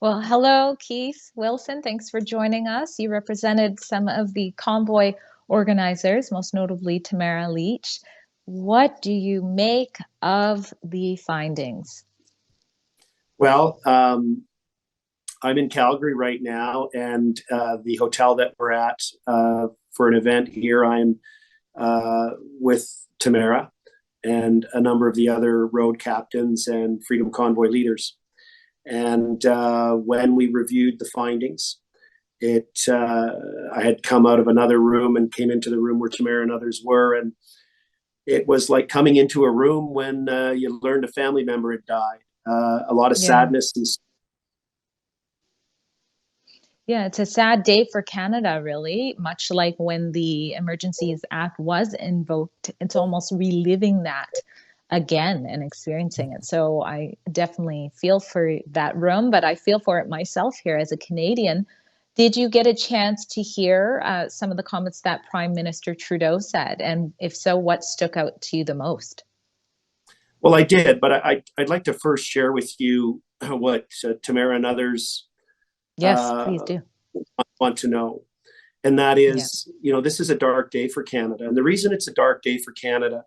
Well, hello, Keith Wilson. Thanks for joining us. You represented some of the convoy organizers, most notably Tamara Lich. What do you make of the findings? Well, I'm in Calgary right now, and the hotel that we're at for an event here, I'm with Tamara and a number of the other road captains and Freedom Convoy leaders. And when we reviewed the findings, I had come out of another room and came into the room where Tamara and others were, and it was like coming into a room when you learned a family member had died. A lot of Yeah. sadness and Yeah, it's a sad day for Canada, really, much like when the Emergencies Act was invoked. It's almost reliving that again and experiencing it. So I definitely feel for that room, but I feel for it myself here as a Canadian. Did you get a chance to hear some of the comments that Prime Minister Trudeau said? And if so, what stuck out to you the most? Well, I did, but I'd like to first share with you what Tamara and others Yes, please uh, do. want to know. And that Yeah. is, this is a dark day for Canada. And the reason it's a dark day for Canada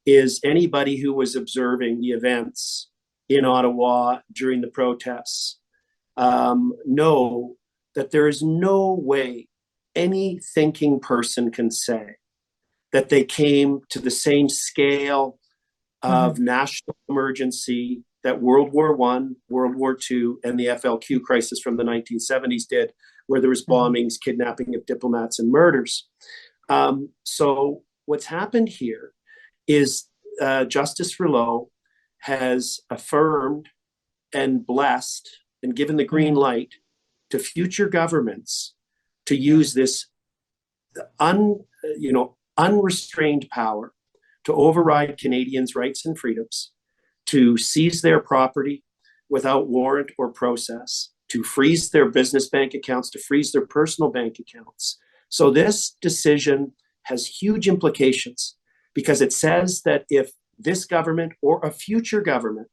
is anybody who was observing the events in Ottawa during the protests know that there is no way any thinking person can say that they came to the same scale Hmm. of national emergency that World War One, World War Two, and the FLQ crisis from the 1970s did, where there was Hmm. bombings, kidnapping of diplomats, and murders. So what's happened here is Justice Rouleau has affirmed and blessed and given the green Hmm. light to future governments to Yeah. use this unrestrained power to Hmm. override Canadians' rights and freedoms, to seize their property without warrant or process, to freeze their business bank accounts, to freeze their personal bank accounts. So this decision has huge implications because it says that if this government or a future government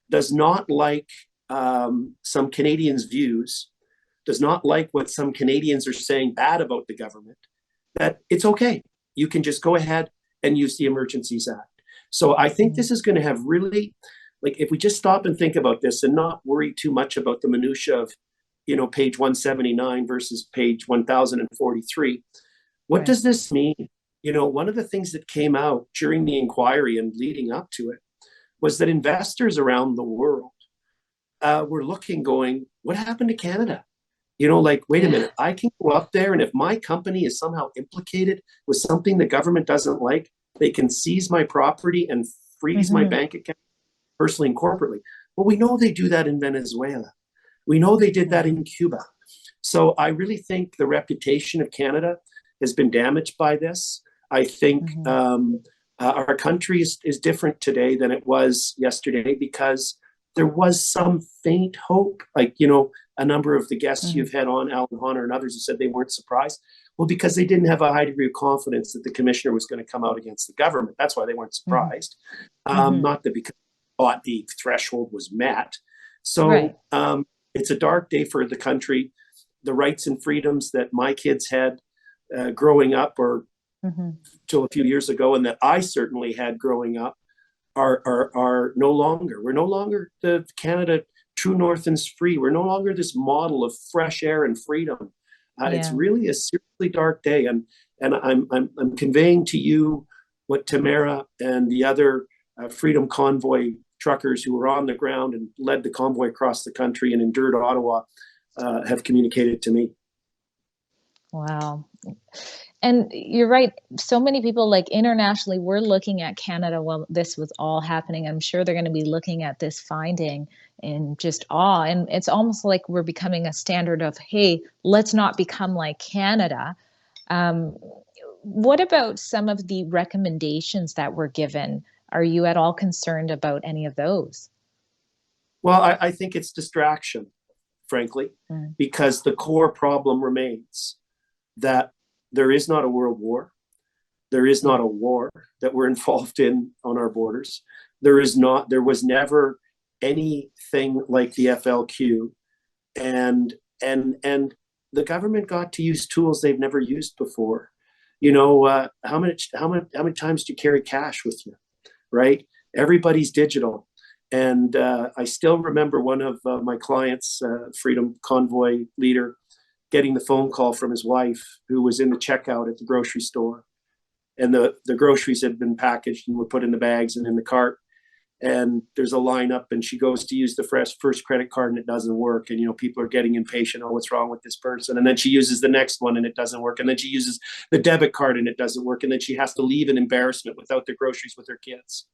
does not like some Canadians' views, does not like what some Canadians are saying bad about the government, that it's okay. You can just go ahead and use the Emergencies Act. So I think Hmm. this is going to have really, like, if we just stop and think about this and not worry too much about the minutia of, page 179 versus page 1043, what Right. does this mean? One of the things that came out during the inquiry and leading up to it was that investors around the world were looking, going, what happened to Canada? Like, wait a Yeah. minute, I can go up there, and if my company is somehow implicated with something the government doesn't like, they can seize my property and freeze my Hmm. bank account personally and corporately. But we know they do that in Venezuela. We know they did that Yeah. in Cuba. So I really think the reputation of Canada has been damaged by this. I think Hmm. our country is different today than it was yesterday because there was some faint hope. Like, a number of the guests Hmm. you've had on, Alan Honner and others, who said they weren't surprised. Well, because they didn't have a high degree of confidence that the commissioner was going to come out against the government. That's why they weren't Hmm. surprised. Hmm. Not that because they thought the threshold was met. Right. So it's a dark day for the country. The rights and freedoms that my kids had growing up, or Hmm. till a few years ago, and that I certainly had growing up, are no longer. We're no longer the Canada true north and free. We're no longer this model of fresh air and freedom. It's Yeah. really a seriously dark day, and I'm conveying to you what Tamara and the other Freedom Convoy truckers who were on the ground and led the convoy across the country and endured Ottawa have communicated to me. Wow. And you're right. So many people, like internationally, were looking at Canada while this was all happening. I'm sure they're going to be looking at this finding in just awe. And it's almost like we're becoming a standard of, hey, let's not become like Canada. Um, what about some of the recommendations that were given? Are you at all concerned about any of those? Well, I think it's distraction, frankly, Mm. because the core problem remains that there is not a world war. There is not Yeah. a war that we're involved in on our borders. There was never anything like the FLQ. and and the government got to use tools they've never used before. You know, how many times do you carry cash with you, right? Everybody's digital. And I still remember one of my clients, Freedom Convoy leader, getting the phone call from his wife who was in the checkout at the grocery store. And the groceries had been packaged and were put in the bags and in the cart. And there's a lineup, and she goes to use the first credit card and it doesn't work. And, you know, people are getting impatient. Oh, what's wrong with this person? And then she uses the next one and it doesn't work. And then she uses the debit card and it doesn't work. And then she has to leave in embarrassment without the groceries with her kids.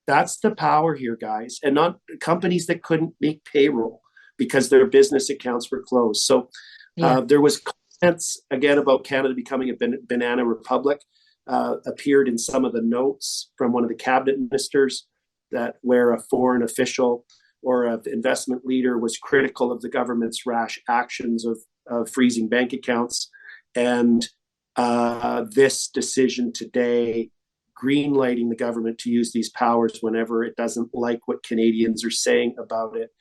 That's the power here, guys. And not companies that couldn't make payroll because their business accounts were closed. So there was comments again about Canada becoming a banana republic, appeared in some of the notes from one of the cabinet ministers, that where a foreign official or an investment leader was critical of the government's rash actions of freezing bank accounts. And this decision today, greenlighting the government to use these powers whenever it doesn't like what Canadians are saying about it,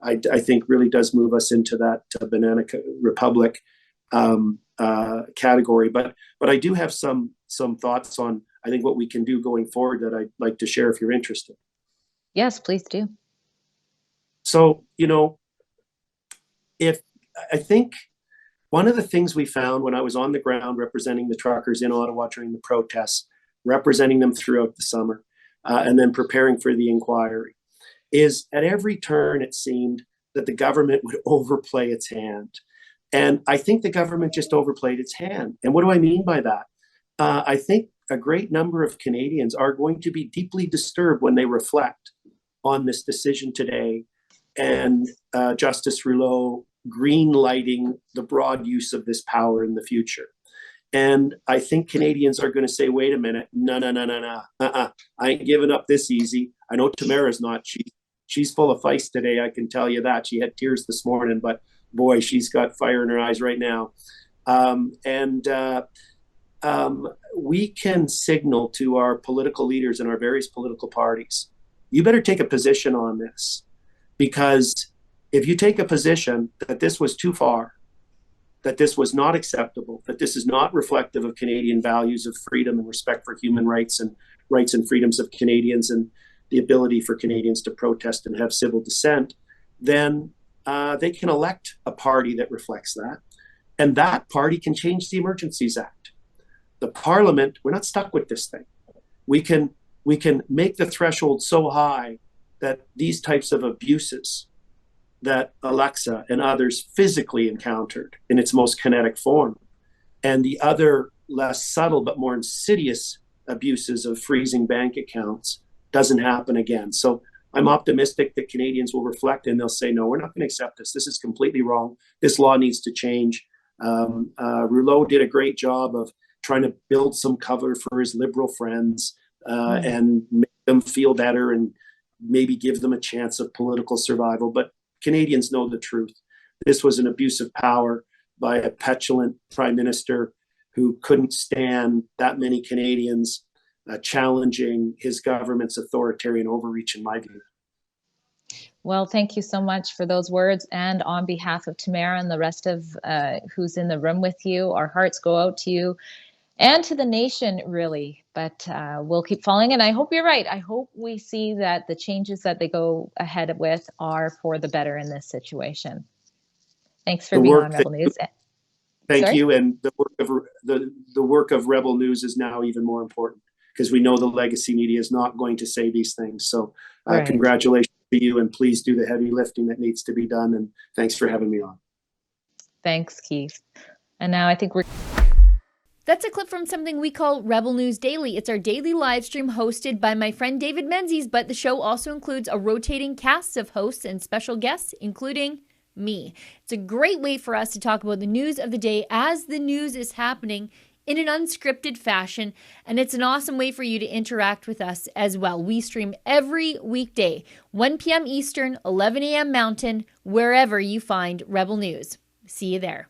I think really does move us into that banana republic category. But I do have some thoughts on, I think, what we can do going forward that I'd like to share if you're interested. Yes, please do. So, you know, I think one of the things we found when I was on the ground representing the truckers in Ottawa during the protests, representing them throughout the summer, and then preparing for the inquiry, is at every turn it seemed that the government would overplay its hand. And I think the government just overplayed its hand. And what do I mean by that? I think a great number of Canadians are going to be deeply disturbed when they reflect on this decision today and Justice Rouleau green lighting the broad use of this power in the future. And I think Canadians are going to say, wait a minute, no. I ain't giving up this easy. I know Tamara's not. She's full of feist today, I can tell you that. She had tears this morning, but boy, she's got fire in her eyes right now. We can signal to our political leaders in our various political parties, you better take a position on this, because if you take a position that this was too far, that this was not acceptable, that this is not reflective of Canadian values of freedom and respect for human rights and freedoms of Canadians and the ability for Canadians to protest and have civil dissent, then they can elect a party that reflects that. And that party can change the Emergencies Act. The Parliament, we're not stuck with this thing. We can make the threshold so high that these types of abuses that Alexa and others physically encountered in its most kinetic form, and the other less subtle but more insidious abuses of freezing bank accounts, doesn't happen again. So I'm optimistic that Canadians will reflect and they'll say, no, we're not going to accept this. This is completely wrong. This law needs to change. Rouleau did a great job of trying to build some cover for his Liberal friends and make them feel better and maybe give them a chance of political survival. But Canadians know the truth. This was an abuse of power by a petulant prime minister who couldn't stand that many Canadians challenging his government's authoritarian overreach, in my view. Well, thank you so much for those words. And on behalf of Tamara and the rest of who's in the room with you, our hearts go out to you and to the nation, really. But we'll keep following. And I hope you're right. I hope we see that the changes that they go ahead with are for the better in this situation. Thanks for being on Rebel News. Thank you. And the work of Rebel News is now even more important, because we know the legacy media is not going to say these things. So congratulations to you, and please do the heavy lifting that needs to be done. And thanks for having me on. Thanks, Keith. And now I think we're... That's a clip from something we call Rebel News Daily. It's our daily live stream hosted by my friend David Menzies, but the show also includes a rotating cast of hosts and special guests, including me. It's a great way for us to talk about the news of the day as the news is happening in an unscripted fashion, and it's an awesome way for you to interact with us as well. We stream every weekday, 1 p.m. Eastern, 11 a.m. Mountain, wherever you find Rebel News. See you there.